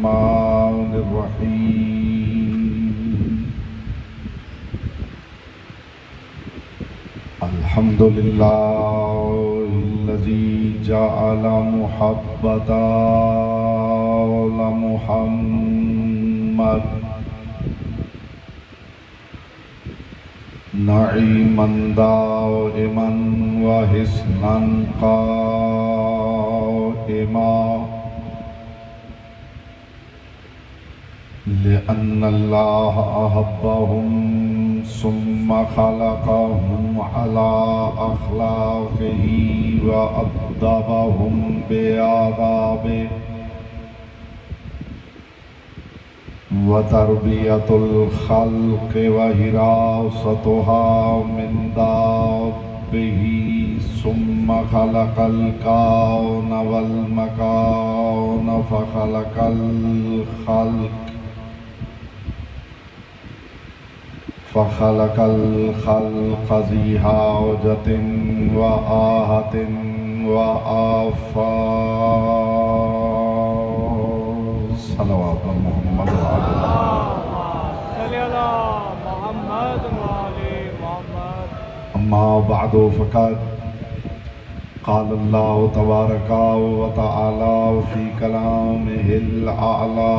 रहमानिर रहीम। अल्हम्दुलिल्लाहिल्लज़ी जअला मुहब्बता मुहम्मद नईमन दाइमन व हिस्नन क़ाइमा लिअन्नल्लाह अहब्बहुम सुम्मा खलक़हुम अला अख़लाक़िही व अद्दबहुम बिआदाबिही व तरबियतुल खल्क़ व हिरासतुहा मिन दाब्बिही सुम्मा खलक़ल कौन वल मकान फ़खलक़ल खल्क़ ज़ी हाजतिन व आहतिन व आफ़ात। सल्लल्लाहु अलैहि मोहम्मद अम्मा बअदु फ़क़द क़ाल अल्लाहु तबारक व तआला फ़ी कलामिहिल अअला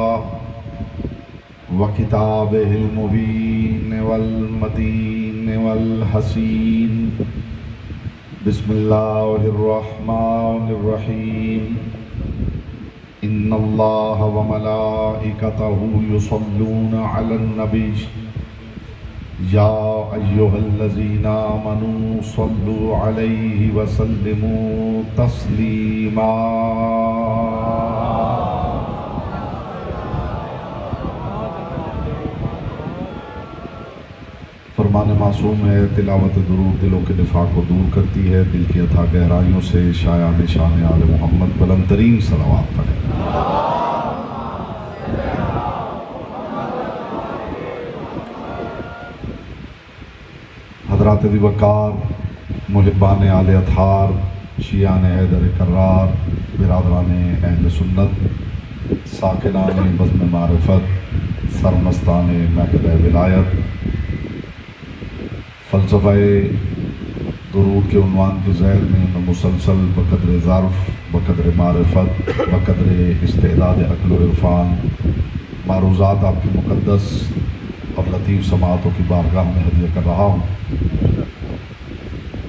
व किताबिहिल मुबीन वल मतीन वल हसीन। बिस्मिल्लाहिर रहमानिर रहीम। इन्नल्लाह व मलाइकतहु युसल्लूना अलन नबी या अय्युहल्लज़ीना आमनू सल्लु अलैहि व सल्लिमू तस्लीमा। फरमान मासूम है, तिलावत दुरूद दिलों के निफाक को दूर करती है, दिल की अथाह गहराइयों से शाया निशान आले मोहम्मद बुलंद तरीन सलावत पढ़े। हज़रात वक़ार, मुहिब्बान आले अथार, शियान हैदर करार, बिरादरान अहल सुन्नत, साकिनान बज़्म मारिफत, सरमस्तान महफ़िल विलायत, फ़लसफ़े दुरूद के उन्वान के ज़ैल में मैं मुसलसल बक़द्र ज़र्फ़, बक़द्र मारिफत, बक़द्र इस्तेदाद अक़्ल व इरफ़ान मारूज़ात आपकी मुक़द्दस और लतीफ़ समातों की बारगाह में हदिया कर रहा हूँ।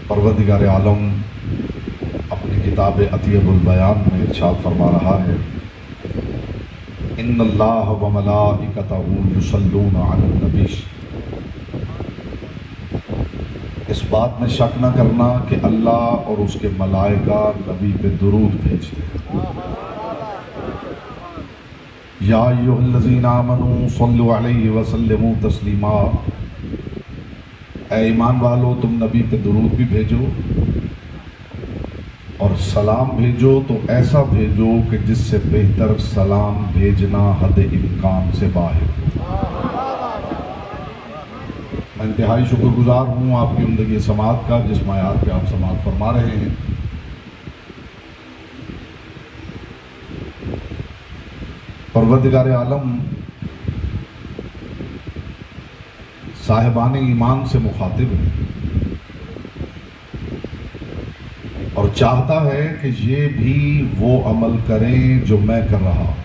परवरदिगार आलम अपनी किताब अतियबुल बयान में इरशाद फरमा रहा है, इन्नल्लाह व मलाइकतहु युसल्लूना अलन नबी। इस बात में शक न करना कि अल्लाह और उसके मलाइका नबी पे दुरूद भेजते हैं। या अय्युहल्लज़ीना आमनू सल्लु अलैहि व सल्लिमू तस्लीमा। ऐ ईमान वालो, तुम नबी पे दुरूद भी भेजो और सलाम भेजो तो ऐसा भेजो कि जिससे बेहतर सलाम भेजना हद इम्कान से बाहर। मैं इंतहाई शुक्रगुजार हूँ आपकी उम्दगी समात का, जिस मायार पे आप समात फरमा रहे हैं। परवरदिगार आलम साहिबान ईमान से मुखातिब है और चाहता है कि ये भी वो अमल करें जो मैं कर रहा हूँ।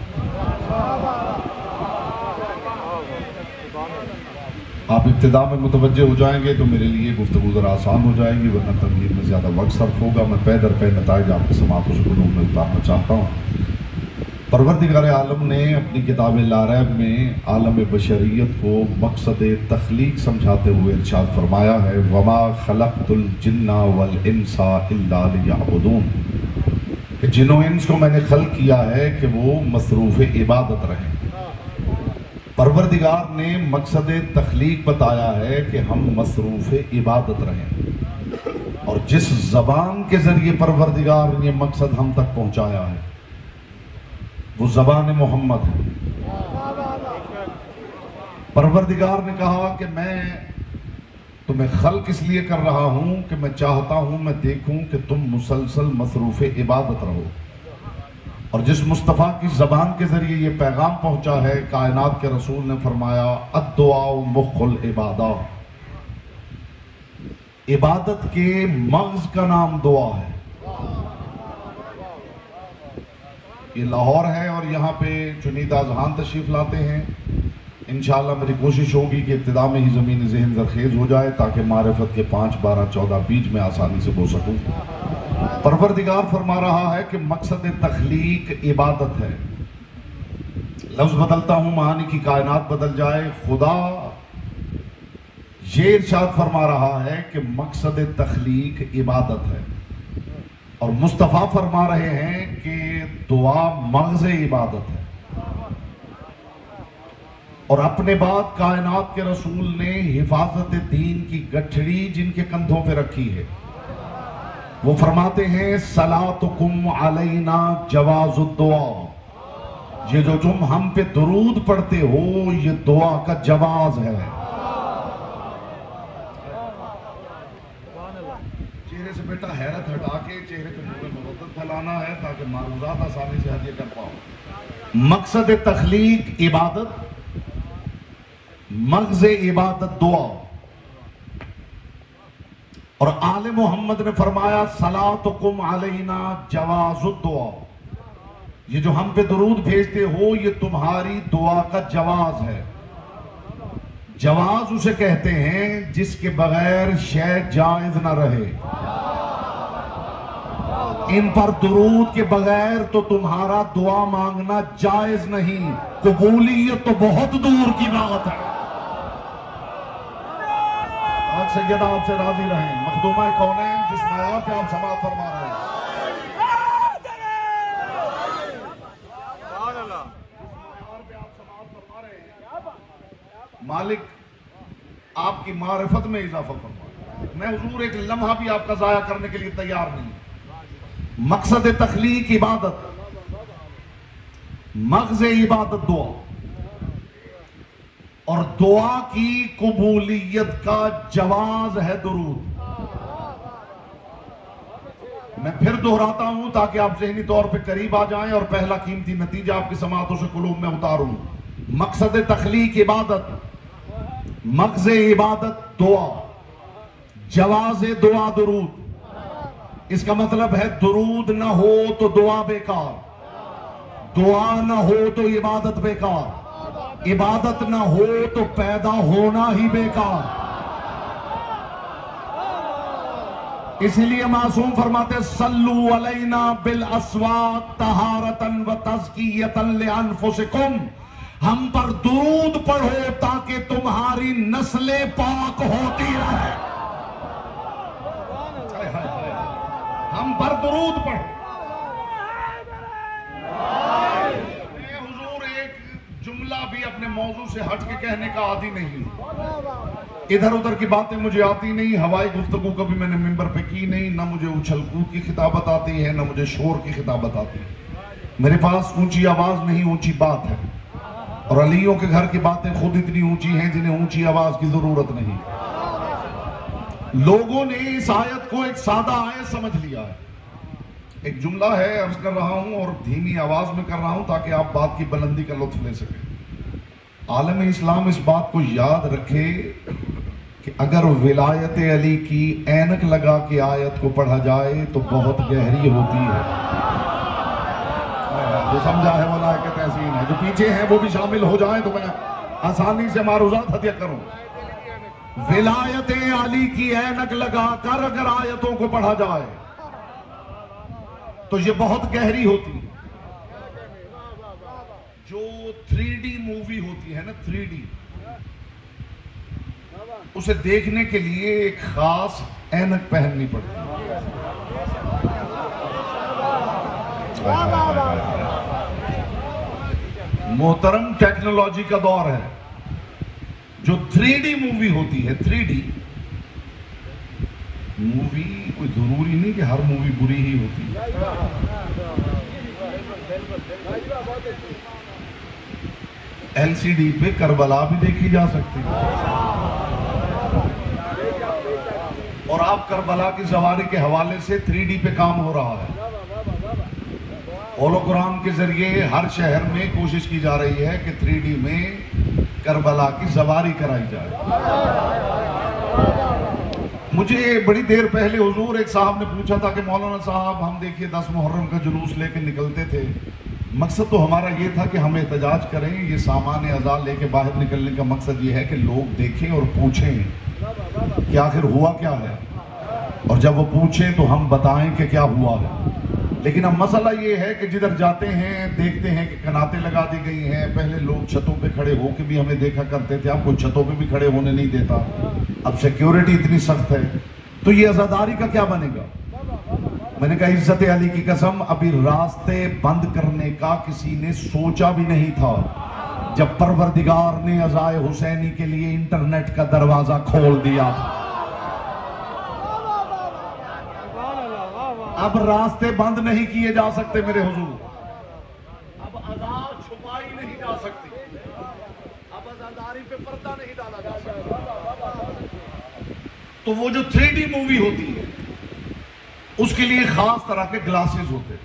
आप इब्तिदा में मुतवज्जे हो जाएंगे तो मेरे लिए गुफ्तगू ज़रा आसान हो जाएगी, वरना तकलीफ में ज़्यादा वक्त सर्फ होगा। मैं पै दर पै नताइज आपके समातों से गुलूम में उतारना चाहता हूँ। परवरदिगार आलम ने अपनी किताब लारैब में आलम बशरियत को मकसद तख्लीक समझाते हुए इरशाद फरमाया है, वमा खलक़तुल जिन्ना वल इंसा इल्ला लियअबुदून। कि जिन्नो इंस को मैंने खल्क़ किया है कि वो मसरूफ़ इबादत रहें। परवरदिगार ने मकसद तख्लीक बताया है कि हम मसरूफ़ इबादत रहें, और जिस ज़बान के ज़रिए परवरदिगार ने ये मकसद हम तक पहुँचाया है वो ज़बान मोहम्मद है। परवरदिगार ने कहा कि मैं तुम्हें खल्क़ इसलिए कर रहा हूँ कि मैं चाहता हूँ, मैं देखूँ कि तुम मुसलसल मसरूफ़ इबादत रहो। और जिस मुस्तफ़ा की ज़बान के ज़रिए ये पैगाम पहुंचा है, कायनात के रसूल ने फरमाया अद्दुआ मुख्खुल इबादा, इबादत के मग़ज़ का नाम दुआ है। ये लाहौर है और यहाँ पे चुनीदा अज़हान तशरीफ़ लाते हैं। इंशाअल्लाह मेरी कोशिश होगी कि इब्तिदा में ही ज़मीन ज़हन ज़रखेज़ हो जाए ताकि मारिफत के 5, 12, 14 बीज में आसानी से बोल सकूँ। परवरदिगार फरमा रहा है कि मकसद तख्लीक इबादत है। लफ्ज़ बदलता हूँ, मानी की कायनात बदल जाए। खुदा ये इरशाद फरमा रहा है कि मकसद तख्लीक इबादत है, और मुस्तफ़ा फरमा रहे हैं कि दुआ मग़ज़ इबादत है। और अपने बाद कायनात के रसूल ने हिफाजत दीन की गठड़ी जिनके कंधों पे रखी है, वो फरमाते हैं सलातुकुम अलैना जवाजुद्दुआ, ये जो तुम हम पे दुरूद पढ़ते हो ये दुआ का जवाज है। चेहरे से बेटा हैरत हटा के चेहरे पे नूर मोहब्बत फैलाना है ताकि मारूज़ात आसानी से हदिया कर पाओ। मकसद तख्लीक इबादत, मग़ज़ इबादत दुआ। और आले मोहम्मद ने फरमाया सलातुकुम अलैना जवाजुद्दुआ, ये जो हम पे दुरूद भेजते हो ये तुम्हारी दुआ का जवाज है। जवाज उसे कहते हैं जिसके बगैर शय जायज ना रहे। इन पर दुरूद के बगैर तो तुम्हारा दुआ मांगना जायज नहीं, कबूलियत तो बहुत दूर की बात है। आज सैयदा आपसे राजी रहें। मखदूमा कौन है जिस मैयार पे आप समाअत फरमा रहे हैं? मालिक आपकी मारिफत में इजाफा फरमा। मैं हुजूर एक लम्हा भी आपका जाया करने के लिए तैयार नहीं। मकसद तख्लीक इबादत, मग़ज़ इबादत दुआ, और दुआ की कबूलियत का जवाज है दुरूद। मैं फिर दोहराता हूं ताकि आप ज़हनी तौर पे करीब आ जाएं और पहला कीमती नतीजा आपकी समातों से कुलूब में उतारूं। मकसद तख्लीक इबादत, मग़ज़ इबादत दुआ, जवाज दुआ दुरूद। इसका मतलब है दुरूद ना हो तो दुआ बेकार, दुआ ना हो तो इबादत बेकार, इबादत ना हो तो पैदा होना ही बेकार। इसीलिए मासूम फरमाते सल्लू अलैना बिल अस्वात तहारतन व तज़कियतन लिअनफुसिकुम, हम पर दुरूद पढ़ो ताकि तुम्हारी नस्लें पाक होती रहे। हम पर दुरूद पढ़ो। हुजूर एक जुमला भी अपने मौजू से हट के कहने का आदी नहीं, इधर उधर की बातें मुझे आती नहीं। हवाई गुफ्तगू कभी मैंने मिंबर पे की नहीं, ना मुझे उछल कूद की खिताबत आती है, ना मुझे शोर की खिताबत आती है। मेरे पास ऊंची आवाज नहीं, ऊंची बात है। और अलियों के घर की बातें खुद इतनी ऊंची हैं जिन्हें ऊंची आवाज की जरूरत नहीं। लोगों ने इस आयत को एक सादा आयत समझ लिया है। एक जुमला है, अर्ज कर रहा हूं और धीमी आवाज में कर रहा हूं ताकि आप बात की बुलंदी का लुत्फ ले सकें। आलम इस्लाम इस बात को याद रखे कि अगर विलायत अली की ऐनक लगा के आयत को पढ़ा जाए तो बहुत गहरी होती है। जो समझा है वाला है कि तहसीन है, जो पीछे हैं वो भी शामिल हो जाए तो मैं आसानी से मारूज़ात हदिया करूं। विलायत अली की ऐनक लगाकर अगर आयतों को पढ़ा जाए तो ये बहुत गहरी होती है। जो 3D मूवी होती है ना, 3D, उसे देखने के लिए एक खास ऐनक पहननी पड़ती है। मोहतरम टेक्नोलॉजी का दौर है। जो 3D मूवी होती है, 3D मूवी, कोई जरूरी नहीं कि हर मूवी बुरी ही होती है। LCD पे करबला भी देखी जा सकती है। और आप करबला की सवारी के हवाले से 3D पे काम हो रहा है। होलोग्राम के जरिए हर शहर में कोशिश की जा रही है कि 3D में करबला की सवारी कराई जाए। मुझे बड़ी देर पहले हुजूर एक साहब ने पूछा था कि मौलाना साहब हम देखिए 10 मुहर्रम का जुलूस लेके निकलते थे, मकसद तो हमारा ये था कि हम एहतजाज करें, ये सामान अज़ा लेके बाहर निकलने का मकसद ये है कि लोग देखें और पूछें कि आखिर हुआ क्या है, और जब वो पूछें तो हम बताएं कि क्या हुआ है। लेकिन अब मसला ये है कि जिधर जाते हैं देखते हैं कि कनातें लगा दी गई हैं। पहले लोग छतों पे खड़े होकर भी हमें देखा करते थे, अब कोई छतों पे भी खड़े होने नहीं देता। अब सिक्योरिटी इतनी सख्त है, तो ये अज़ादारी का क्या बनेगा। मैंने कहा इज्जत अली की कसम, अभी रास्ते बंद करने का किसी ने सोचा भी नहीं था जब परवरदिगार ने अज़ाए हुसैनी के लिए इंटरनेट का दरवाजा खोल दिया था। अब रास्ते बंद नहीं किए जा सकते मेरे हुजूर, अब अज़ा छुपाई नहीं जा सकती, अब अज़ादारी पे पर्दा नहीं डाला जा सकता। तो वो जो 3D मूवी होती है उसके लिए खास तरह के ग्लासेस होते हैं।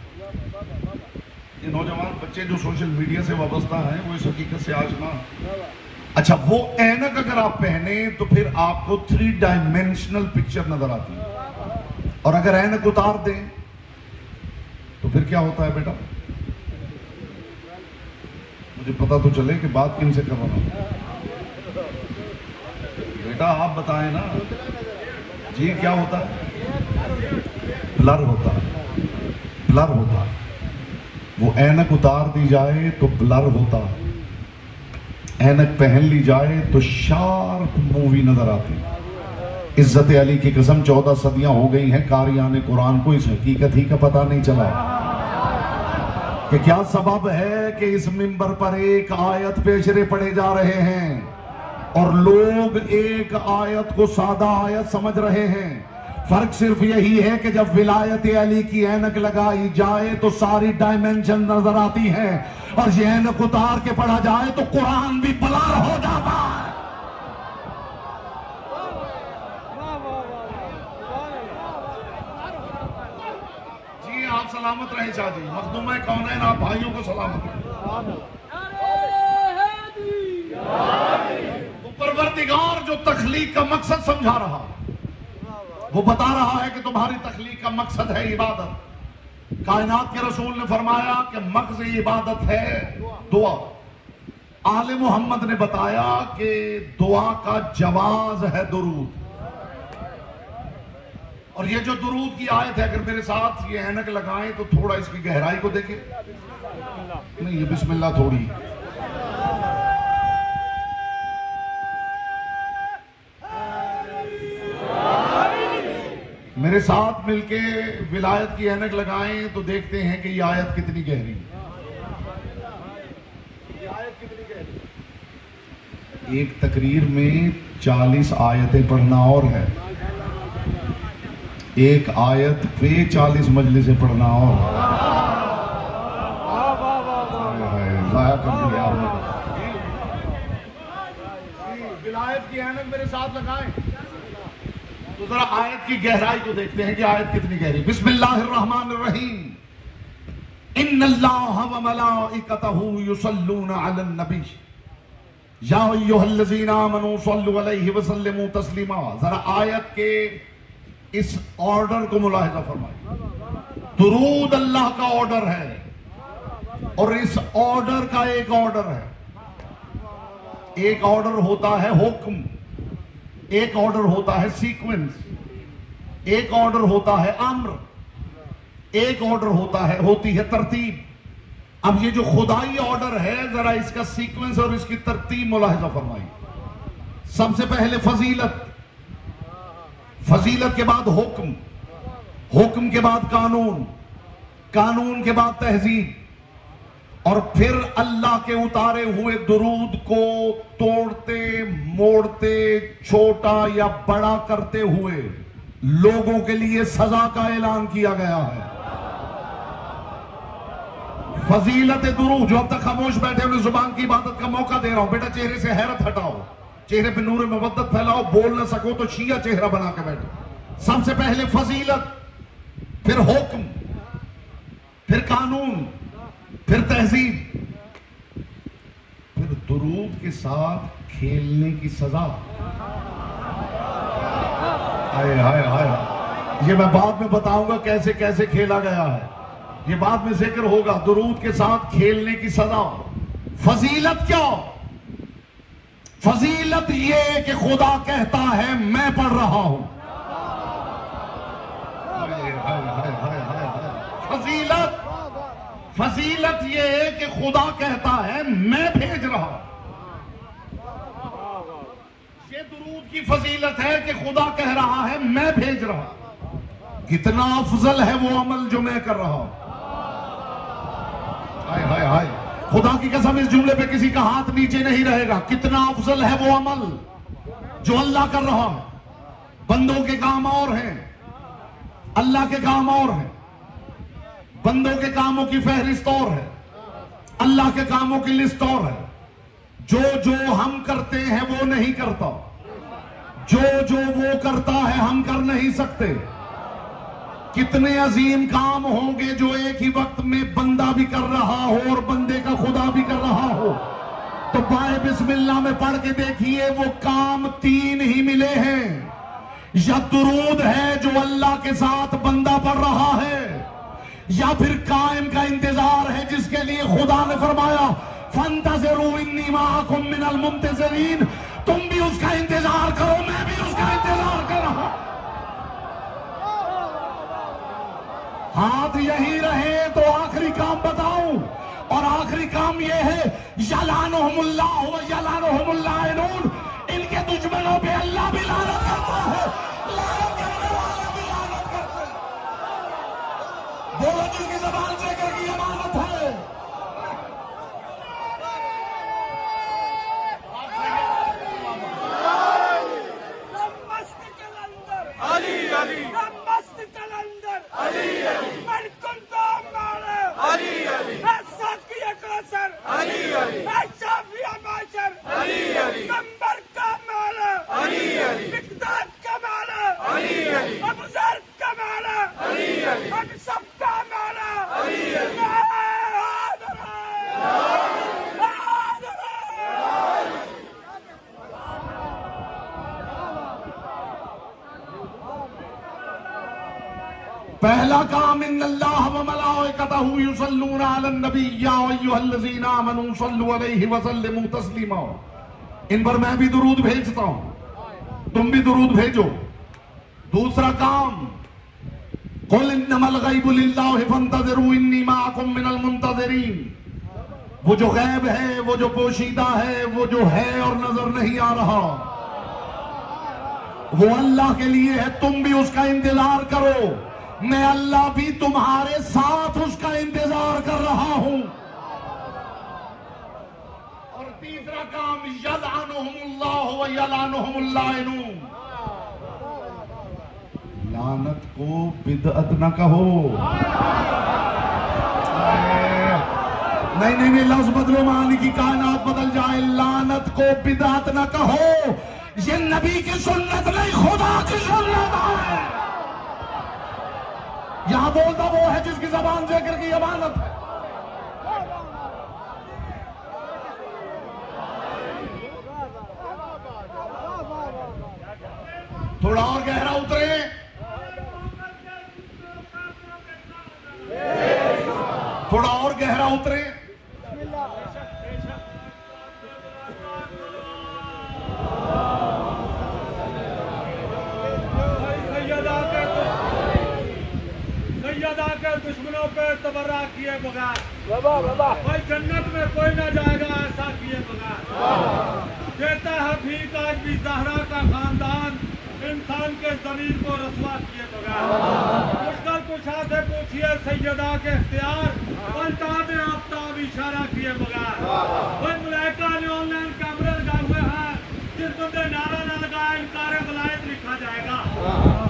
ये नौजवान बच्चे जो सोशल मीडिया से वाबस्ता हैं वो इस हकीकत से आज ना, अच्छा वो ऐनक अगर आप पहने तो फिर आपको 3 डायमेंशनल पिक्चर नजर आती है, और अगर ऐनक उतार दें तो फिर क्या होता है बेटा, मुझे पता तो चले कि बात किन से कर रहा हूं। बेटा आप बताएं ना जी, क्या होता है, ब्लर होता है, ब्लर होता है। वो ऐनक उतार दी जाए तो ब्लर होता है, ऐनक पहन ली जाए तो शार्प मूवी नजर आती है। इज्जत अली की कसम 14 सदियां हो गई हैं कारियाने कुरान को इस हकीकत ही का पता नहीं चला कि क्या सबब है कि इस मिंबर पर एक आयत पेशरे पढ़े जा रहे हैं और लोग एक आयत को सादा आयत समझ रहे हैं। फर्क सिर्फ यही है कि जब विलायत अली की ऐनक लगाई जाए तो सारी डायमेंशन नजर आती है, और ये ऐनक उतार के पढ़ा जाए तो कुरान भी ब्लर हो जाता है। जी आप सलामत रहे शाह जी, मखदूम कौन है, आप भाइयों को सलामत रहे। तो परवरदिगार जो तख्लीक का मकसद समझा रहा है, वो बता रहा है कि तुम्हारी तख्लीक का मकसद है इबादत। कायनात के रसूल ने फरमाया कि मकसद इबादत है दुआ। आले मोहम्मद ने बताया कि दुआ का जवाज है दुरूद। और ये जो दुरूद की आयत है, अगर मेरे साथ ये ऐनक लगाएं तो थोड़ा इसकी गहराई को देखें। नहीं ये बिस्मिल्लाह थोड़ी, मेरे साथ मिलके विलायत की ऐनक लगाएं तो देखते हैं कि ये आयत कितनी गहरी है। ये आयत कितनी गहरी, एक तकरीर में 40 आयतें पढ़ना और है, एक आयत पे 40 मजलिसें पढ़ना और जाया कर दिया आपने। विलायत की ऐनक मेरे साथ लगाएं तो जरा आयत की गहराई को देखते हैं कि आयत कितनी गहरी। बिस्मिल्लाहिर्रहमानिर्रहीम, इन्नल्लाह व मलाइकतहू युसल्लूना अलन नबी या अय्युहल्लज़ीना आमनू सल्लु अलैहि व सल्लिमू तस्लीमा। जरा आयत के इस ऑर्डर को मुलाहिजा फरमाइए। दुरूद अल्लाह का ऑर्डर है और इस ऑर्डर का एक ऑर्डर है। एक ऑर्डर होता है हुक्म, एक ऑर्डर होता है सीक्वेंस, एक ऑर्डर होता है अम्र, एक ऑर्डर होती है तरतीब। अब ये जो खुदाई ऑर्डर है, जरा इसका सीक्वेंस और इसकी तरतीब मुलाहिजा फरमाइए। सबसे पहले फजीलत, फजीलत के बाद हुक्म, हुक्म के बाद कानून, कानून के बाद तहजीब, और फिर अल्लाह के उतारे हुए दुरूद को तोड़ते मोड़ते छोटा या बड़ा करते हुए लोगों के लिए सजा का ऐलान किया गया है। फजीलत दुरूद, जो अब तक खामोश बैठे उन्हें जुबान की इबादत का मौका दे रहा हूं। बेटा चेहरे से हैरत हटाओ, चेहरे पे नूर मवद्दत फैलाओ, बोल ना सको तो शिया चेहरा बना के बैठो। सबसे पहले फजीलत, फिर हुक्म, फिर कानून, फिर तहजीब, फिर दुरूद के साथ खेलने की सजा। हाय हाय हाय, ये मैं बाद में बताऊंगा कैसे कैसे खेला गया है, ये बाद में जिक्र होगा। दुरूद के साथ खेलने की सजा। फजीलत क्या? फजीलत ये कि खुदा कहता है मैं पढ़ रहा हूं। फजीलत, फजीलत ये है कि खुदा कहता है मैं भेज रहा हूं। ये दुरूद की फजीलत है कि खुदा कह रहा है मैं भेज रहा हूं। कितना अफजल है वो अमल जो मैं कर रहा हूं। हाय हाय हाय, खुदा की कसम इस जुमले पे किसी का हाथ नीचे नहीं रहेगा। कितना अफजल है वो अमल जो अल्लाह कर रहा है। बंदों के काम और हैं, अल्लाह के काम और हैं। बंदों के कामों की फहरिस्त और है, अल्लाह के कामों की लिस्ट और है। जो जो हम करते हैं वो नहीं करता, जो जो वो करता है हम कर नहीं सकते। कितने अजीम काम होंगे जो एक ही वक्त में बंदा भी कर रहा हो और बंदे का खुदा भी कर रहा हो। तो बाए बिस्मिल्लाह में पढ़ के देखिए, वो काम तीन ही मिले हैं। या दुरूद है जो अल्लाह के साथ बंदा पढ़ रहा है, या फिर कायम का इंतजार है जिसके लिए खुदा ने फरमाया फंतज़िरू इन्नी माअकुम मिनल मुंतज़िरीन। तुम भी उसका इंतजार करो, मैं भी उसका इंतजार कर रहा हूं। हाथ यही रहे तो आखिरी काम बताऊं, और आखिरी काम यह है यलानुहुमुल्लाह व यलानुहुमुल्लाइनून। इनके दुश्मनों पे अल्लाह भी लानत करता है, लानत करने वाले भी लानत करते हैं। बोलो जिनकी ज़बान से करके अमानत है। अली अली मस्त कलंदर अली अली मन कुंता माला अली अली साकिया कौसर अली अली शाफिया माशर अली अली कंबर का माला अली अली मिकदाद का माला अली अली अबू जर का माला अली अली हम सब का माला अली अली। पहला काम इन्नल्लाह व मलाइकतहू युसल्लूना अलन नबी या अय्युहल्लज़ीना आमनू सल्लु अलैहि व सल्लिमू तस्लीमा। इन पर मैं भी दुरूद भेजता हूं, तुम भी दुरूद भेजो। दूसरा काम कुल इन्नमल गैबु लिल्लाहि फंतज़िरू इन्नी माअकुम मिनल मुंतज़िरीन। वो जो गैब है, वो जो पोशीदा है, वो जो है और नजर नहीं आ रहा, वो अल्लाह के लिए है। तुम भी उसका इंतजार करो, मैं अल्लाह भी तुम्हारे साथ उसका इंतजार कर रहा हूं। और तीसरा काम यलअनुहुमुल्लाह व यलअनुहुमुल्लाइनून। लानत को बिदअत न कहो। नहीं नहीं नहीं, लफ्ज बदलो, मानी की कायनात बदल जाए। लानत को बिदअत न कहो, ये नबी की सुन्नत नहीं, खुदा की सुन्नत है। यहां बोलता वो है जिसकी जबान जिक्र की अमानत है। थोड़ा और गहरा उतरे, थोड़ा और गहरा उतरे। सैयदा के दुश्मनों पे तबर्रा किए बगैर भाई जन्नत में कोई ना जाएगा, ऐसा किए बगैर। कहता है भीख आज भी ज़हरा का खानदान इंसान के ज़मीन को रसवा किए बगैर। मुश्किल कुशा से पूछिए सैयदा के इख्तियार, अल्ताब आफ्ताब इशारा किए बगैर। भाई मलाइका ने ऑनलाइन कैमरे लगाए हुए हैं, जिस बंदे नारा न लगाए इनकार वलायत लिखा जाएगा।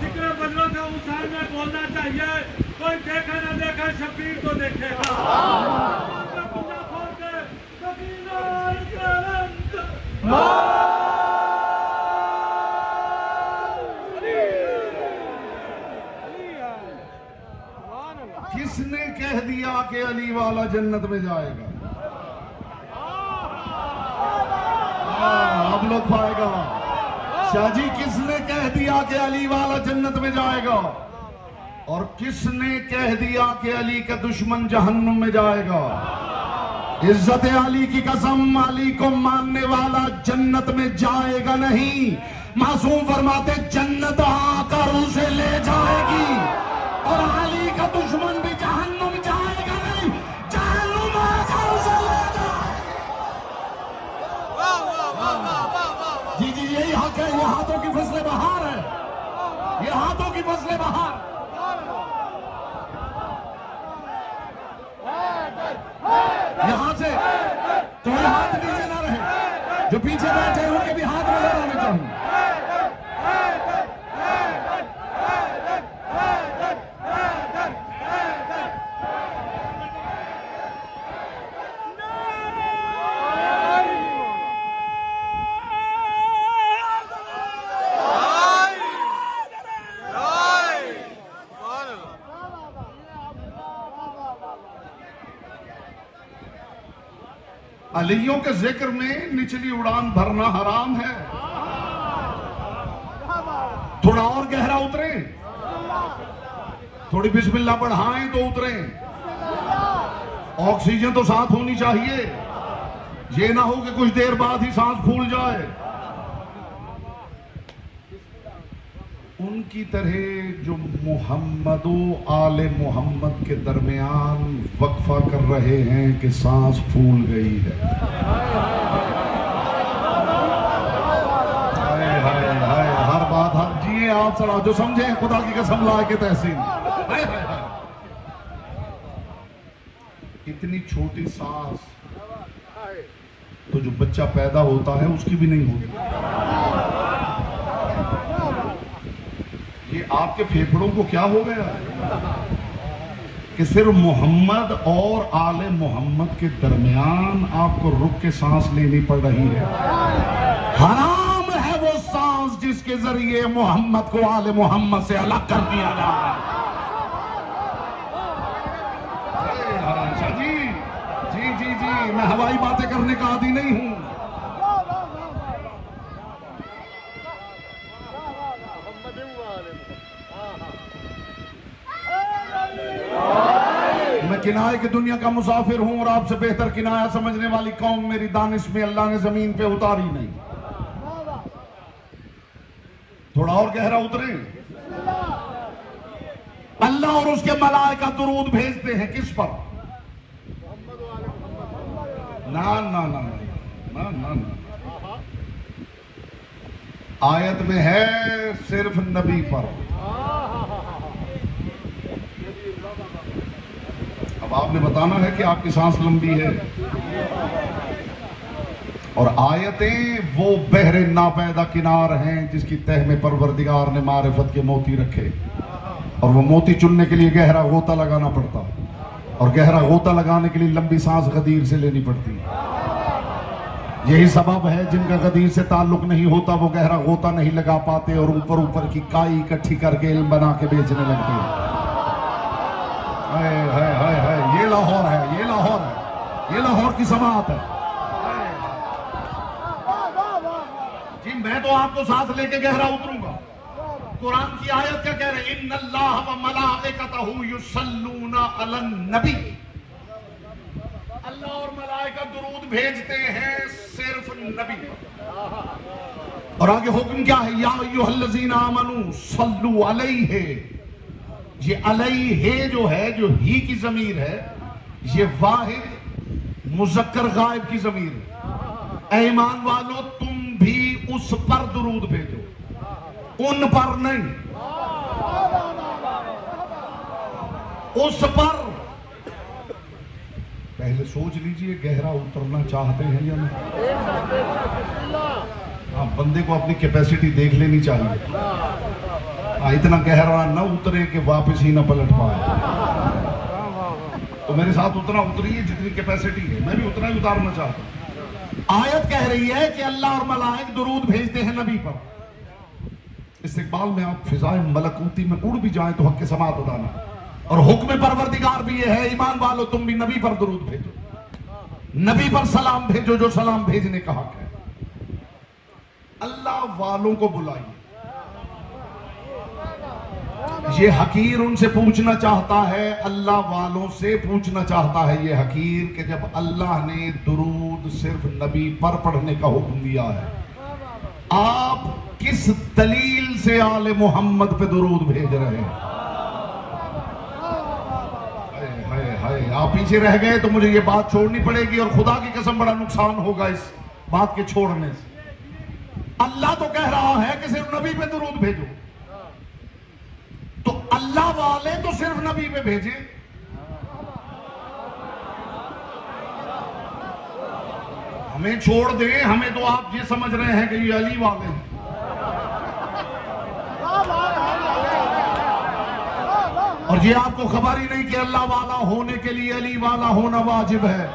जिक्र बदलों से हुसैन में बोलना चाहिए, कोई देखे न देखे शबीर को देखेगा। किसने कह दिया कि अली वाला जन्नत में जाएगा? अब लोग पाएगा। शाह जी, किसने कह दिया कि अली वाला जन्नत में जाएगा? और किसने कह दिया कि अली का दुश्मन जहन्नुम में जाएगा? इज्जत अली की कसम, अली को मानने वाला जन्नत में जाएगा नहीं। मासूम फरमाते जन्नत आकर उसे ले जाएगी, और अली का दुश्मन भी जहन्नुम जाएगा नहीं, जहन्नुम आकर उसे ले जाएगी। जी जी, यही हक है। ये हाथों की फसले बहार है, ये हाथों की फसले बहार। यहां से कोई हाथ नीचे ना रहे, जो पीछे बैठे हैं उनके भी हाथ में लगाने चाहिए। अलियों के जिक्र में निचली उड़ान भरना हराम है। थोड़ा और गहरा उतरे, थोड़ी बिस्मिल्लाह बढ़ाएं तो उतरे। ऑक्सीजन तो साथ होनी चाहिए, ये ना हो कि कुछ देर बाद ही सांस फूल जाए। उनकी तरह जो मुहम्मदो आले मोहम्मद के दरमियान वक्फा कर रहे हैं कि सांस फूल गई है। हाय हाय हाय, हर बात हर जिए आप सड़ा, जो समझे खुदा की कसम ला के तहसीन। हाय हाय हाय, इतनी छोटी सांस तो जो बच्चा पैदा होता है उसकी भी नहीं होती। ये आपके फेफड़ों को क्या हो गया कि सिर्फ मोहम्मद और आले मोहम्मद के दरमियान आपको रुक के सांस लेनी पड़ रही है। हराम है वो सांस जिसके जरिए मोहम्मद को आले मोहम्मद से अलग कर दिया जा रहा है। जी जी जी जी, मैं हवाई बातें करने का आदी नहीं हूं। मैं किनारे की दुनिया का मुसाफिर हूं, और आपसे बेहतर किनाया समझने वाली कौम मेरी दानिश में अल्लाह ने जमीन पे उतारी नहीं। थोड़ा और गहरा उतरे। अल्लाह और उसके मलाइका दुरूद भेजते हैं किस पर? ना ना ना ना ना ना, आयत में है सिर्फ नबी पर। अब आपने बताना है कि आपकी सांस लंबी है, और आयतें वो बहरे नापैदा किनार हैं जिसकी तह में परवरदिगार ने मारिफत के मोती रखे, और वो मोती चुनने के लिए गहरा गोता लगाना पड़ता, और गहरा गोता लगाने के लिए लंबी सांस गदीर से लेनी पड़ती। यही सबब है जिनका गदीर से ताल्लुक नहीं होता वो गहरा गोता नहीं लगा पाते, और ऊपर ऊपर की काई इकट्ठी करके इल्म बना के बेचने लगते हैं। हाय हाय हाय हाय, ये लाहौर है, ये लाहौर है, ये लाहौर की समाअत है। जी मैं तो आपको साथ लेके गहरा उतरूंगा। कुरान की आयत क्या कह रहे हैं? इन्नल्लाह व मलाइकतहु युसल्लूना अलन नबी। अल्लाह और मलाइका दुरूद भेजते हैं सिर्फ नबी पर। और आगे हुक्म क्या है? या अय्युहल्लज़ीना आमनू सल्लू अलैहि। ये अलैहि जो है, जो ही की ज़मीर है, ये वाहिद मुज़क्कर गायब की ज़मीर है। ऐ ईमान वालों, तुम भी उस पर दुरूद भेजो, उन पर नहीं, उस पर। पहले सोच लीजिए गहरा उतरना चाहते हैं या नहीं। हाँ, बंदे को अपनी कैपेसिटी देख लेनी चाहिए। इतना गहरा न उतरे कि वापस ही न पलट पाए। तो मेरे साथ उतना उतरिए जितनी कैपेसिटी है, मैं भी उतना ही उतारना चाहता हूं। आयत कह रही है कि अल्लाह और मलाइक दुरूद भेजते हैं नबी पर। इस्तिकबाल में आप फिजाए मलकूती में उड़ भी जाएं तो हक के समात उड़ाना, और हुक्म परवरदिगार भी ये है, ईमान वालों तुम भी नबी पर दुरूद भेजो, नबी पर सलाम भेजो जो सलाम भेजने का हक है। अल्लाह वालों को बुलाइए। ये हकीर उनसे पूछना चाहता है, अल्लाह वालों से पूछना चाहता है ये हकीर कि जब अल्लाह ने दुरूद सिर्फ नबी पर पढ़ने का हुक्म दिया है, आप किस दलील से आले मोहम्मद पे दुरूद भेज रहे हैं? हाय हाय, आप पीछे रह गए तो मुझे ये बात छोड़नी पड़ेगी और खुदा की कसम बड़ा नुकसान होगा इस बात के छोड़ने से। अल्लाह तो कह रहा है कि सिर्फ नबी पे दुरूद भेजो, तो अल्लाह वाले तो सिर्फ नबी पे भेजे। हमें छोड़ दें, हमें तो आप ये समझ रहे हैं कि ये अली वाले हैं। और ये आपको खबर ही नहीं कि अल्लाह वाला होने के लिए अली वाला होना वाजिब है।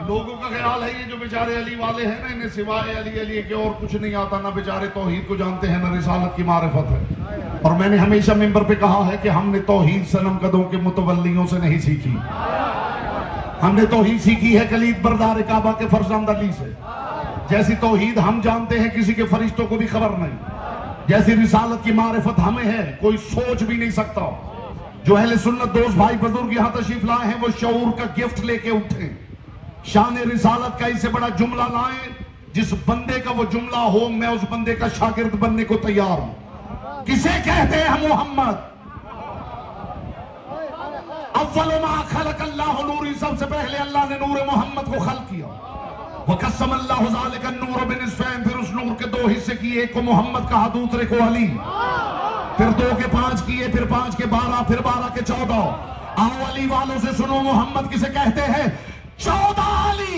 लोगों का ख्याल है ये जो बेचारे अली वाले हैं ना, इन्हें सिवाय अली अली के और कुछ नहीं आता, ना बेचारे तौहीद को जानते हैं, ना रिसालत की मारिफत है। और मैंने हमेशा मिंबर पे कहा है कि हमने तौहीद सनम कदों के मुतवल्लियों से नहीं सीखी, हमने तौहीद सीखी है कलीद बरदार काबा के फरजंद अली से। जैसी तौहीद हम जानते हैं किसी के फरिश्तों को भी खबर नहीं, जैसी रिसालत की मारिफत हमें है कोई सोच भी नहीं सकता। जो अहले सुन्नत दोस्त भाई बुजुर्ग यहां तशरीफ लाए हैं वो शऊर का गिफ्ट लेके उठे, शान रिसालत का इससे बड़ा जुमला लाएं, जिस बंदे का वो जुमला हो मैं उस बंदे का शागिर्द बनने को तैयार हूं। किसे कहते हैं मोहम्मद? अव्वल मा खलक अल्लाह नूरी, सबसे पहले अल्लाह ने नूर मोहम्मद को खल्क किया। वक़स्सम अल्लाहु ज़ालिका नूर बिनिस्फ़ैन, फिर उस नूर के दो हिस्से किए, एक को मोहम्मद कहा दूसरे को अली, फिर 2 के 5 किए, फिर 5 के 12, फिर 12 के 14। आओ अली वालों से सुनो मोहम्मद किसे कहते हैं। 14 अली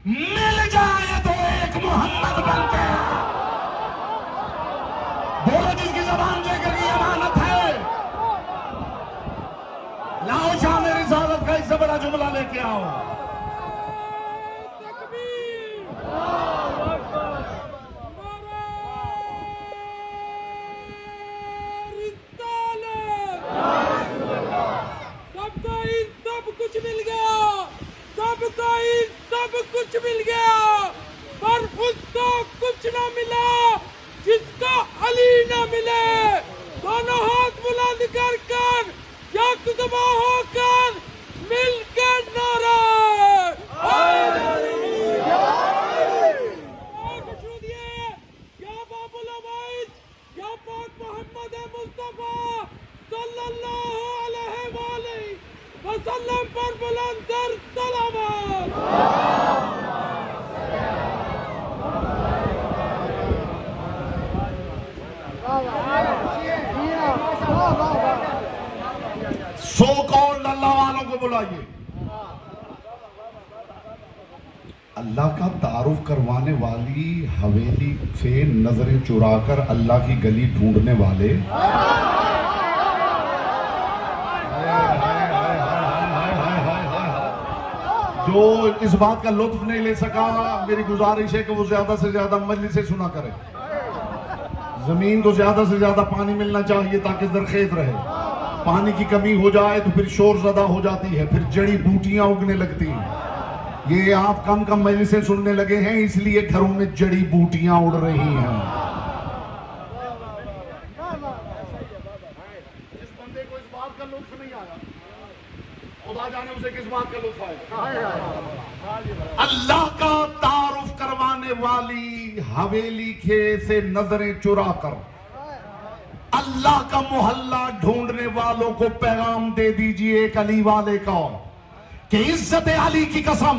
मिल जाए तो एक मोहम्मद बनते हैं। बोलो जिसकी जबान जिक्र की अमानत है, लाओ शान रिसालत का इससे बड़ा जुमला लेके आओ। सब कुछ मिल गया, सबको ही सब कुछ मिल गया, पर उसको कुछ ना मिला जिसको अली ना मिले। दोनों हाथ बुलंद कर कर यकजमा होकर मिलकर नारा या बाबुल अवैस या पाक मोहम्मद मुस्तफा सल्लल्लाहु अलैहि वसल्लम पर बुलंद दर सलावत। सो कौन अल्लाह वालों को बुलाइए। अल्लाह का तारुफ करवाने वाली हवेली से नजरें चुराकर अल्लाह की गली ढूंढने वाले, जो इस बात का लुत्फ नहीं ले सका, मेरी गुजारिश है कि वो ज्यादा से ज्यादा मजलिस से सुना करे। जमीन को ज्यादा से ज्यादा पानी मिलना चाहिए ताकि जरखेज रहे। पानी की कमी हो जाए तो फिर शोर ज़दा हो जाती है, फिर जड़ी बूटियां उगने लगती हैं। ये आप कम कम मजलिसें सुनने लगे हैं इसलिए घरों में जड़ी बूटियां उड़ रही हैं। इस बंदे को इस बात का लुत्फ नहीं आया, खुदा जाने उसे किस बात का लुत्फ आया। अल्लाह का तारुफ करवाने वाली हवेली के से नजरें चुरा कर अल्लाह का मोहल्ला ढूंढने वालों को पैगाम दे दीजिए एक अली वाले का कि इज्जत अली की कसम,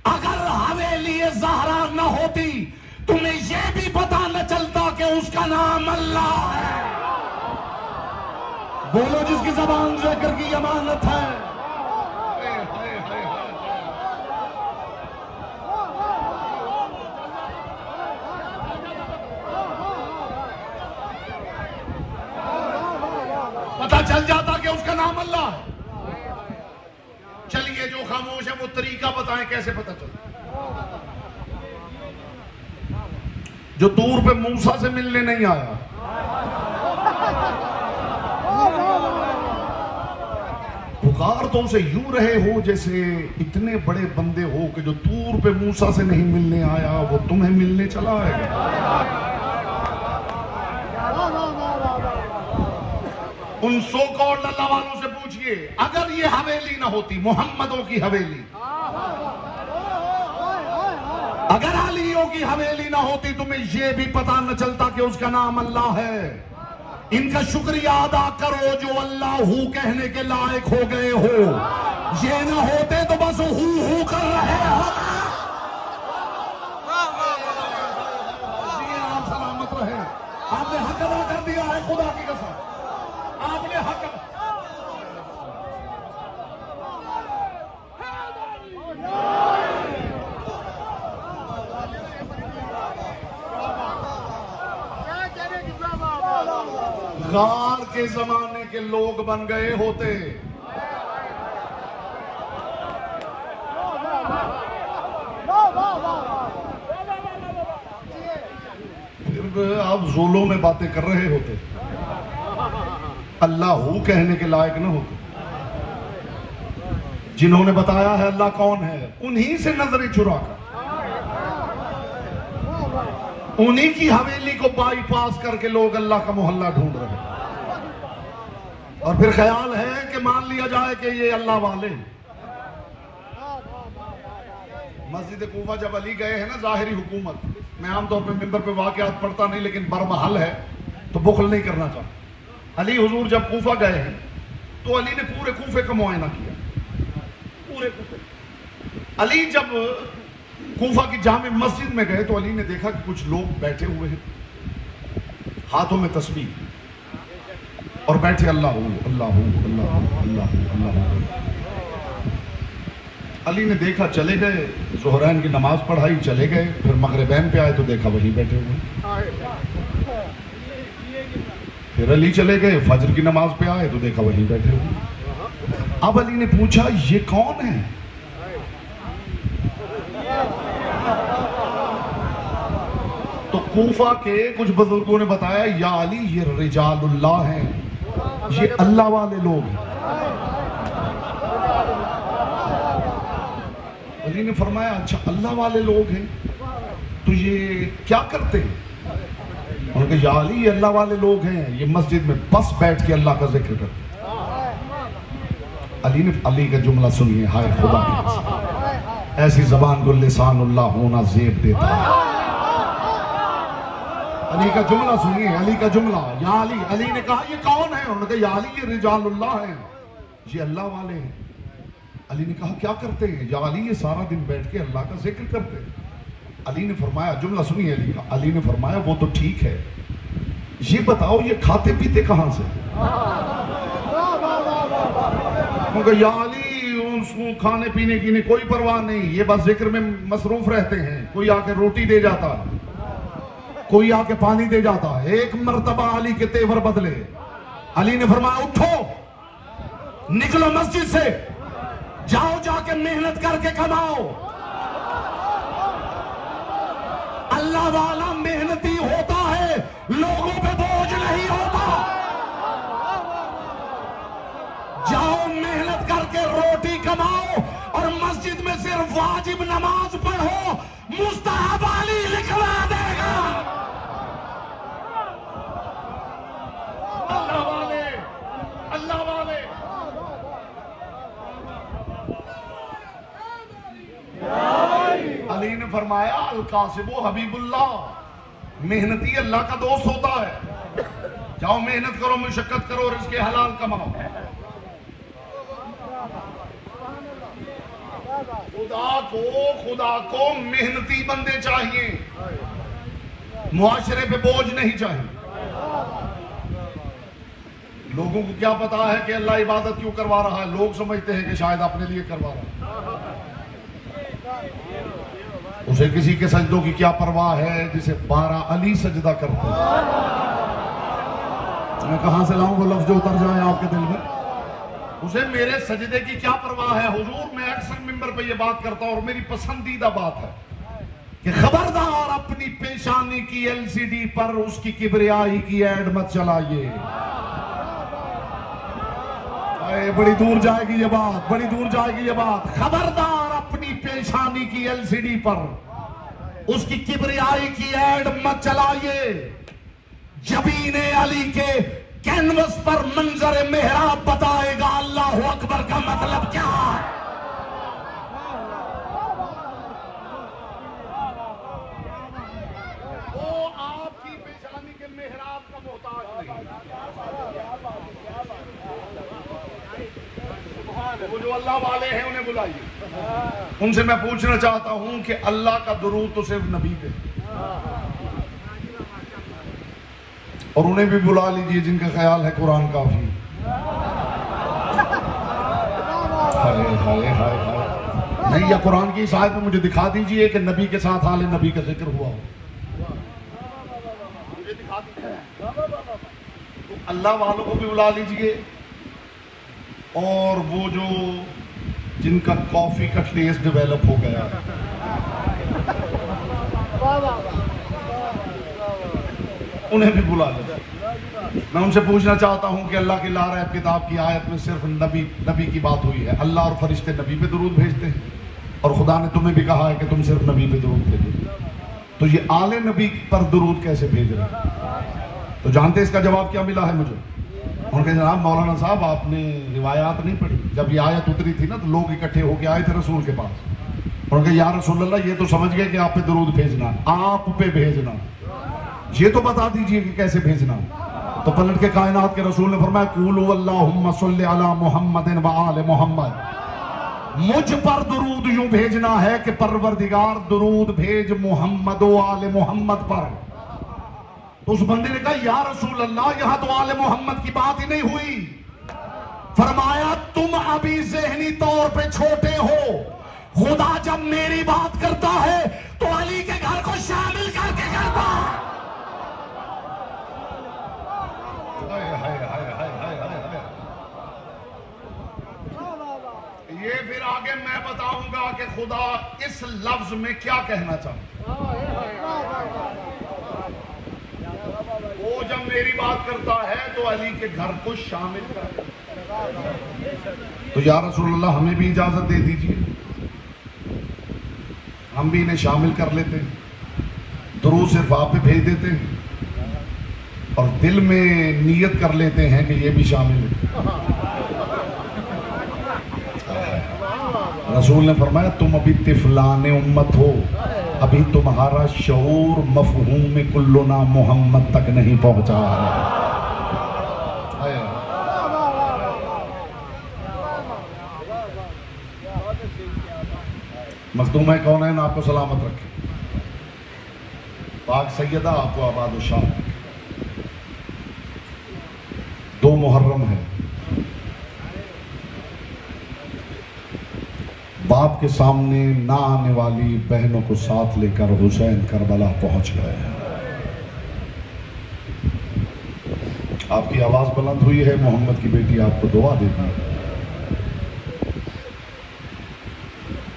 अगर हवेली ज़हरा न होती तुम्हें यह भी पता न चलता कि उसका नाम अल्लाह है। बोलो जिसकी ज़बान ज़िक्र की अमानत है। पता चल जाता कि उसका नाम अल्लाह है। चलिए जो खामोश है वो तरीका बताएं कैसे पता चलता। जो दूर पे मूसा से मिलने नहीं आया, मोहब्बतों से यूं रहे हो जैसे इतने बड़े बंदे हो कि जो तूर पे मूसा से नहीं मिलने आया वो तुम्हें मिलने चला आएगा। उन सो कॉल्ड अल्लाह वालों से पूछिए, अगर ये हवेली ना होती, मोहम्मदों की हवेली, अगर अलियों की हवेली ना होती, तुम्हें ये भी पता न चलता कि उसका नाम अल्लाह है। इनका शुक्रिया अदा करो जो अल्लाह हू कहने के लायक हो गए हो। ये ना होते तो बस हू कर रहे हो। आप सलामत रहे। आपने हक अदा कर दिया है, खुदा की कसम आपने हक। गार के जमाने के लोग बन गए होते। फिर आप जोलों में बातें कर रहे होते, अल्लाह हू कहने के लायक न होते। जिन्होंने बताया है अल्लाह कौन है, उन्हीं से नजरें चुराकर, उन्हीं की हवेली को बाईपास करके लोग अल्लाह का मोहल्ला ढूंढ रहे हैं। और फिर ख्याल है कि मान लिया जाए कि ये अल्लाह वाले। मस्जिद कूफा जब अली गए हैं ना, जाहिरी हुकूमत, मैं आमतौर पे मिंबर पे वाकयात पढ़ता नहीं, लेकिन बरमहल है तो बुखल नहीं करना चाहता। अली हुजूर जब कूफा गए हैं तो अली ने पूरे कूफे का मुआयना किया, पूरे कूफे। अली जब कूफा की जामे मस्जिद में गए तो अली ने देखा कि कुछ लोग बैठे हुए हैं, हाथों में तस्बीह, और बैठे अल्लाह हू अल्लाह हू अल्लाह हू अल्लाह हू अल्लाह हू। अली ने देखा, चले गए, ज़ोहरैन की नमाज पढ़ाई, चले गए। फिर मगरिबैन पे आए तो देखा वहीं बैठे हुए। फिर अली चले गए, फजर की नमाज पे आए तो देखा वहीं बैठे हुए। अब अली ने पूछा, ये कौन है? तो कूफा के कुछ बुजुर्गों ने बताया, या अली ये रिजालुल्लाह हैं, ये अल्लाह वाले लोग हैं। अली ने फरमाया, अच्छा अल्लाह वाले लोग हैं तो ये क्या करते हैं? उन्होंने कहा, या अली ये अल्लाह वाले लोग हैं, ये मस्जिद में बस बैठ के अल्लाह का जिक्र करते। अली ने अली का जुमला सुनिए, हाय खुदा की ऐसी जबान को लिसानुल्लाह होना जेब देता है। अली का जुमला सुनिए, अली का जुमला, या अली। अली ने कहा, ये कौन है? उन्होंने कहा, या अली ये रिजालुल्लाह हैं, ये अल्लाह वाले हैं। अली ने कहा, क्या करते हैं? या अली ये सारा दिन बैठ के अल्लाह का जिक्र करते हैं। अली ने फरमाया, जुमला सुनिए अली का, अली ने फरमाया, वो तो ठीक है, ये बताओ ये खाते पीते कहां से? उनका, या अली उसको खाने पीने की नहीं कोई परवाह नहीं, ये बस जिक्र में मसरूफ रहते हैं। कोई आके रोटी दे जाता है, कोई आके पानी दे जाता है। एक मर्तबा अली के तेवर बदले। अली ने फरमाया, उठो, निकलो मस्जिद से, जाओ जाके मेहनत करके कमाओ। अल्लाह वाला मेहनती होता है, लोगों पे बोझ नहीं होता। जाओ मेहनत करके रोटी कमाओ और मस्जिद में सिर्फ वाजिब नमाज पढ़ो, मुस्तहब अली लिखवा देगा। अल्लाह वाले, अल्लाह वाले। अली ने फरमाया, अल कासिबु हबीबुल्लाह, मेहनती अल्लाह का दोस्त होता है। जाओ मेहनत करो, मुशक्कत करो, रिज़्क़ हलाल कमाओ। खुदा को मेहनती बंदे चाहिए, मुआशरे पे बोझ नहीं चाहिए। लोगों को क्या पता है कि अल्लाह इबादत क्यों करवा रहा है? लोग समझते हैं कि शायद अपने लिए करवा रहा है। उसे किसी के सजदों की क्या परवाह है जिसे 12 अली सजदा करते हैं। मैं कहां से लाऊं वो लफ्ज जो उतर जाए आपके दिल में? उसे मेरे सजदे की क्या परवाह है? हुजूर, मैं अक्सर मिंबर पे ये बात करता हूं और मेरी पसंदीदा बात है कि खबरदार अपनी पेशानी की एलसीडी पर उसकी किबरियाई की ऐड मत चलाइए। बड़ी दूर जाएगी ये बात, बड़ी दूर जाएगी ये बात। खबरदार अपनी पेशानी की एलसीडी पर उसकी किबरियाई की एड मत चलाइए। जबीने अली के कैनवस पर मंजर मेहराब बताएगा अल्लाह अकबर का मतलब क्या है। वो आपकी पेशानी के मेहराब का मोहताज नहीं। वो जो अल्लाह वाले हैं उन्हें बुलाइए। उनसे मैं पूछना चाहता हूं कि अल्लाह का दुरूद तो सिर्फ नबी पे, और उन्हें भी बुला लीजिए जिनका ख्याल है कुरान काफी। हाय हाय हाय हाय। नहीं, या कुरान की इस आयत में मुझे दिखा दीजिए कि नबी के साथ आले नबी का जिक्र हुआ हो, मुझे दिखा दीजिए। तो अल्लाह वालों को भी बुला लीजिए, और वो जो जिनका कॉफी का टेस्ट डेवलप हो गया उन्हें भी बुला लो। मैं उनसे पूछना चाहता हूं कि अल्लाह की लारैब किताब की आयत में सिर्फ नबी की बात हुई है। अल्लाह और फरिश्ते नबी पे दुरूद भेजते हैं, और खुदा ने तुम्हें भी कहा है कि तुम सिर्फ नबी पे दुरूद भेजो। तो ये आले नबी पर दुरूद कैसे भेज रहे हैं? तो जानते इसका जवाब क्या मिला है मुझे? उनके जनाब मौलाना साहब, आपने रिवायात नहीं पढ़ी। जब ये आयत उतरी थी ना तो लोग इकट्ठे होके आए थे रसूल के पास। उनके या रसूल अल्लाह, ये तो समझ गए कि आप पे दुरूद भेजना, आप पे भेजना, ये तो बता दीजिए कि कैसे भेजना। तो पलट के कायनात के रसूल ने फरमाया, कूलू अल्लाहुम्मा सल्ली अला मुहम्मदिन व आले मुहम्मद। मुझ पर दुरूद यूं भेजना है कि परवरदिगार दुरूद भेज मोहम्मद व आले मोहम्मद पर। तो उस बंदे ने कहा, या रसूल अल्लाह, यहां तो आले मोहम्मद की बात ही नहीं हुई। फरमाया, तुम अभी ज़हनी तौर पे छोटे हो, खुदा जब मेरी बात करता है तो अली के घर को शामिल करके करता है। ये फिर आगे मैं बताऊंगा कि खुदा इस लफ्ज में क्या कहना चाहता। वो जब मेरी बात करता है तो अली के घर को शामिल कर। तो या रसूलल्लाह, हमें भी इजाजत दे दीजिए, हम भी इन्हें शामिल कर लेते हैं, दुरूद सिर्फ आप पे भेज देते हैं, और दिल में नियत कर लेते हैं कि ये भी शामिल है। रसूल ने फरमाया, तुम अभी तिफलाने उम्मत हो, अभी तुम्हारा शऊर मफहूम में कुल्लुना मोहम्मद तक नहीं पहुंचा है। मखदूम कौन है ना, आपको सलामत रखे। पाक सैयदा आपको आबाद शाह। 2 मुहर्रम है, बाप के सामने ना आने वाली बहनों को साथ लेकर हुसैन करबला पहुंच गए। आपकी आवाज बुलंद हुई है, मोहम्मद की बेटी आपको दुआ देती है।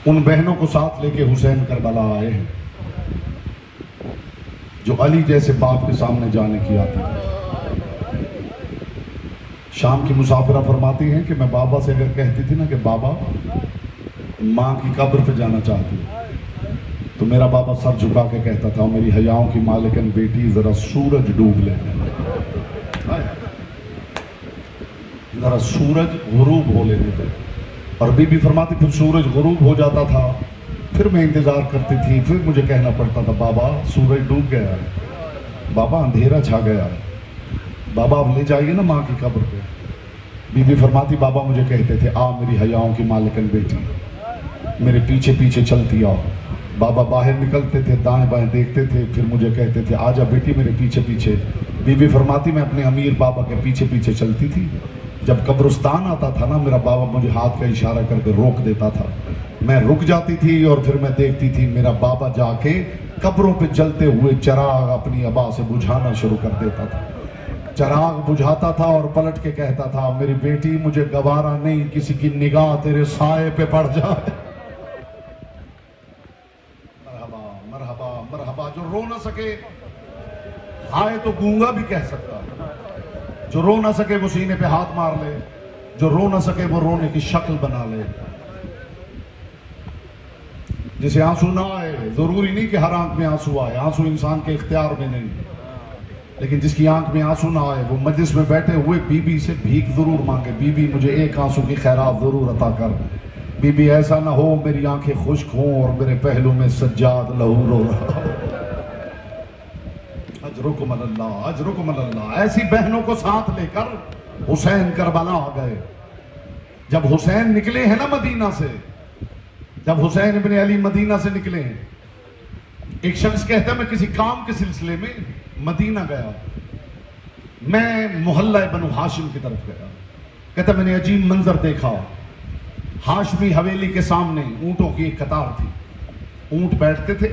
उन बहनों को साथ लेके हुसैन करबला आए हैं जो अली जैसे बाप के सामने जाने की आती है। शाम की मुसाफिरा फरमाती हैं कि मैं बाबा से अगर कहती थी ना कि बाबा माँ की कब्र पे जाना चाहती हूँ, तो मेरा बाबा सर झुका के कहता था, मेरी हयाओं की मालिकन बेटी जरा सूरज डूब लेने, जरा सूरज गुरूब हो लेने दे। और बीबी फरमाती फिर सूरज गुरूब हो जाता था, फिर मैं इंतजार करती थी, फिर मुझे कहना पड़ता था बाबा सूरज डूब गया है, बाबा अंधेरा छा गया है, बाबा अब ले जाइए ना माँ की कब्र पे। बीबी फरमाती बाबा मुझे कहते थे, आ मेरी हयाओं की मालिकन बेटी, मेरे पीछे पीछे चलती आओ। बाबा बाहर निकलते थे, दाएं बाएं देखते थे, फिर मुझे कहते थे आजा बेटी मेरे पीछे पीछे। बीबी फरमाती मैं अपने अमीर बाबा के पीछे पीछे चलती थी। जब कब्रिस्तान आता था ना, मेरा बाबा मुझे हाथ का इशारा करके रोक देता था, मैं रुक जाती थी और फिर मैं देखती थी मेरा बाबा जाके कब्रों पे जलते हुए चिराग अपनी अबा से बुझाना शुरू कर देता था। चिराग बुझाता था और पलट के कहता था, मेरी बेटी मुझे गवारा नहीं किसी की निगाह तेरे साए पे पड़ जाए। मरहबा मरहबा मरहबा। जो रो ना सके, हाय तो गूंगा भी कह सकता, जो रो ना सके वो सीने पे हाथ मार ले। जो रो ना सके वो रोने की शक्ल बना ले। जिसे आंसू ना आए, जरूरी नहीं कि हर आंख में आंसू आए, आंसू इंसान के इख्तियार में नहीं, लेकिन जिसकी आंख में आंसू ना आए वो मजलिस में बैठे हुए बीबी से भीख जरूर मांगे, बीबी मुझे एक आंसू की खैरात जरूर अता कर। बीबी ऐसा ना हो मेरी आंखें खुश्क हों और मेरे पहलू में सज्जाद लहू रो रहा। अजरुकुम अल्लाह, अजरुकुम अल्लाह। ऐसी बहनों को साथ लेकर हुसैन करबला आ गए। जब हुसैन निकले हैं ना मदीना से, जब हुसैन इब्ने अली मदीना से निकले हैं, एक शख्स कहता है मैं किसी काम के सिलसिले में मदीना गया, मैं मोहल्ला बनु हाशिम की तरफ गया। कहता मैंने अजीब मंजर देखा, हाशमी हवेली के सामने ऊंटों की एक कतार थी, ऊंट बैठते थे,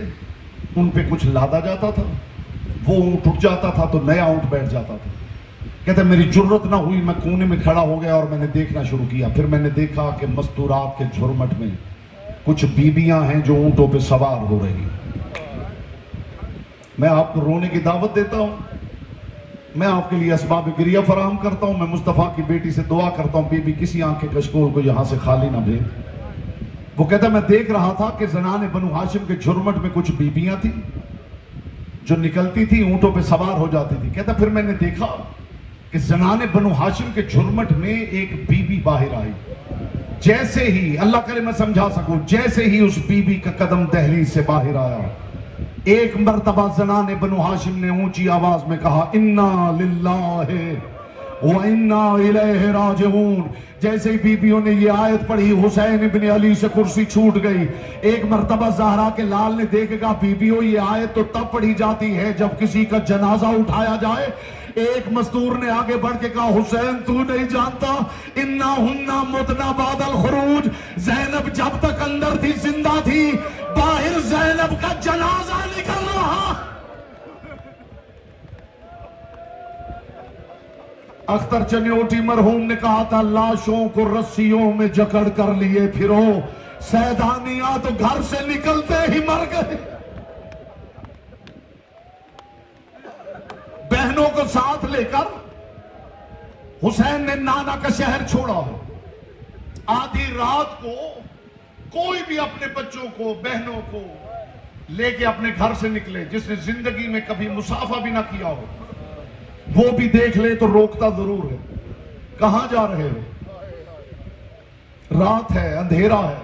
उन पे कुछ लादा जाता था, वो ऊंट उठ जाता था तो नया ऊंट बैठ जाता था। कहते मेरी जुर्रत ना हुई, मैं कोने में खड़ा हो गया और मैंने देखना शुरू किया। फिर मैंने देखा कि मस्तूरात के झुरमट में कुछ बीबियां हैं जो ऊंटों पे सवार हो रही। मैं आपको रोने की दावत देता हूं, मैं आपके लिए असबाब गिरिया फराहम करता हूं, मैं मुस्तफा की बेटी से दुआ करता हूं बीबी किसी आंख के कशकोल को यहां से खाली ना भेज। वो कहता मैं देख रहा था कि जनाने बनु हाशिम के झुरमट में कुछ बीबियां थी जो निकलती थी, ऊंटों पे सवार हो जाती थी। कहता फिर मैंने देखा कि जनाने बनु हाशिम के झुरमट में एक बीबी बाहर आई। जैसे ही, अल्लाह करे मैं समझा सकूं, जैसे ही उस बीबी का कदम दहलीज से बाहर आया, एक मर्तबा जनाने बनु हाशिम ने ऊंची आवाज में कहा इन्ना लिल्लाहि व इन्ना इलैहि राजिऊन। जैसे ही बीबियों ने ये आयत पढ़ी, हुसैन इब्ने अली से कुर्सी छूट गई। एक मर्तबा ज़हरा के लाल ने देखा बीबियों ये आयत तो तब पढ़ी जाती है जब किसी का जनाजा उठाया जाए। एक मजदूर ने आगे बढ़ के कहा हुसैन तू नहीं जानता, इन्ना हुन्ना मुतना बादल खुरूज, ज़ैनब जब तक अंदर थी जिंदा थी, बाहर ज़ैनब का जनाजा निकल रहा। अख्तर चन्योटी मरहूम ने कहा था लाशों को रस्सियों में जकड़ कर लिए फिरो, सैदानिया तो घर से निकलते ही मर गए। बहनों को साथ लेकर हुसैन ने नाना का शहर छोड़ा। आधी रात को कोई भी अपने बच्चों को, बहनों को लेके अपने घर से निकले, जिसने जिंदगी में कभी मुसाफा भी ना किया हो, वो भी देख ले तो रोकता जरूर है। कहां जा रहे हो? रात है, अंधेरा है,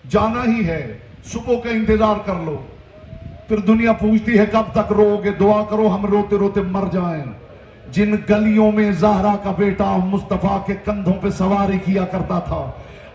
जाना ही है, सुबह का इंतजार कर लो। फिर दुनिया पूछती है कब तक रोओगे, दुआ करो हम रोते रोते मर जाएं। जिन गलियों में ज़हरा का बेटा मुस्तफा के कंधों पे सवारी किया करता था,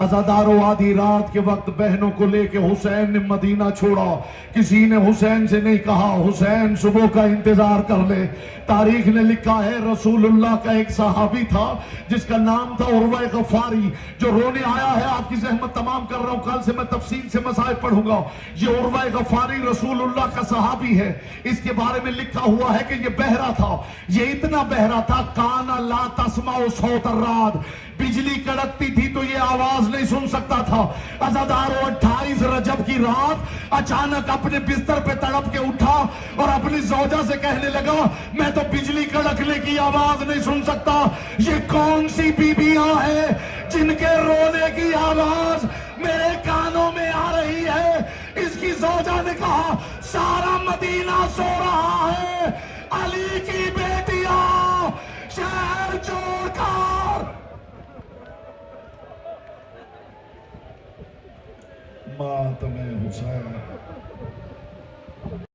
अज़ादारों आधी रात के वक्त बहनों को लेके हुसैन ने मदीना छोड़ा। किसी ने हुसैन से नहीं कहा हुसैन सुबह का इंतजार कर ले। तारीख ने लिखा है रसूलुल्लाह का एक सहाबी था जिसका नाम था उर्वा गफारी, जो रोने आया है। आपकी ज़हमत तमाम कर रहा हूं, कल से मैं तफसील से मसाइल पढ़ूंगा। ये उर्वा गफारी रसूलुल्लाह का सहाबी है। इसके बारे में लिखा हुआ है कि ये बहरा था, ये इतना बहरा था काना ला तस्माउ सौत अर्राद, बिजली कड़कती थी तो ये आवाज नहीं सुन सकता था। अज़ादारों 28 रजब की रात अचानक अपने बिस्तर पे तड़प के उठा और अपनी ज़ौजा से कहने लगा मैं तो बिजली कड़कने की आवाज नहीं सुन सकता। ये कौन सी बीबियां हैं जिनके रोने की आवाज मेरे कानों में आ रही है? इसकी ज़ौजा ने कहा सारा मदीना सो रहा है, अली की बेटियां शहर छोड़कर। मातमे हुसैन,